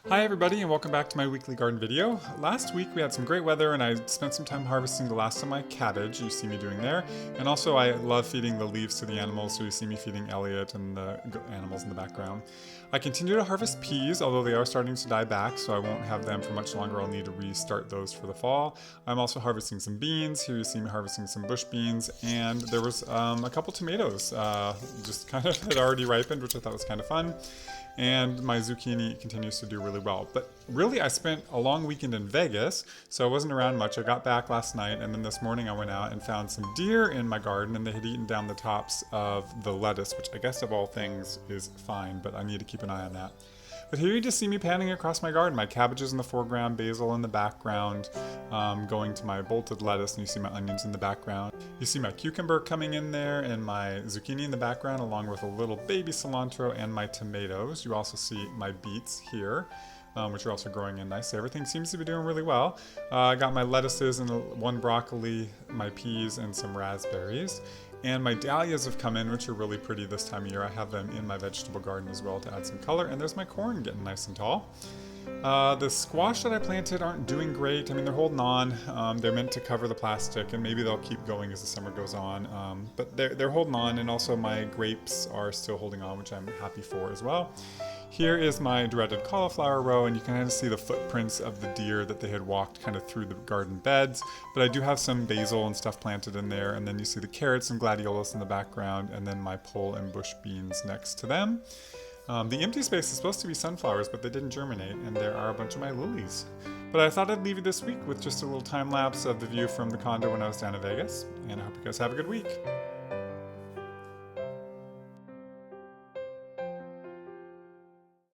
Hi everybody and welcome back to my weekly garden video. Last week we had some great weather and I spent some time harvesting the last of my cabbage you see me doing there. And also I love feeding the leaves to the animals, so you see me feeding Elliot and the animals in the background. I continue to harvest peas, although they are starting to die back, so I won't have them for much longer. I'll need to restart those for the fall. I'm also harvesting some beans. Here you see me harvesting some bush beans, and there was a couple tomatoes just kind of had already ripened, which I thought was kind of fun. And my zucchini continues to do really well. But really, I spent a long weekend in Vegas, so I wasn't around much. I got back last night, and then this morning I went out and found some deer in my garden, and they had eaten down the tops of the lettuce, which I guess of all things is fine, but I need to keep an eye on that. But here you just see me panning across my garden. My cabbage is in the foreground, basil in the background, going to my bolted lettuce, and you see my onions in the background. You see my cucumber coming in there and my zucchini in the background, along with a little baby cilantro and my tomatoes. You also see my beets here, which are also growing in nicely. Everything seems to be doing really well. I got my lettuces and one broccoli, my peas, and some raspberries. And my dahlias have come in, which are really pretty this time of year. I have them in my vegetable garden as well to add some color. And there's my corn getting nice and tall. The squash that I planted aren't doing great. I mean, they're holding on. They're meant to cover the plastic, and maybe they'll keep going as the summer goes on. But they're holding on, and also my grapes are still holding on, which I'm happy for as well. Here is my dreaded cauliflower row, and you can kind of see the footprints of the deer that they had walked kind of through the garden beds. But I do have some basil and stuff planted in there, and then you see the carrots and gladiolus in the background, and then my pole and bush beans next to them. The empty space is supposed to be sunflowers, but they didn't germinate, and there are a bunch of my lilies. But I thought I'd leave you this week with just a little time lapse of the view from the condo when I was down in Vegas, and I hope you guys have a good week.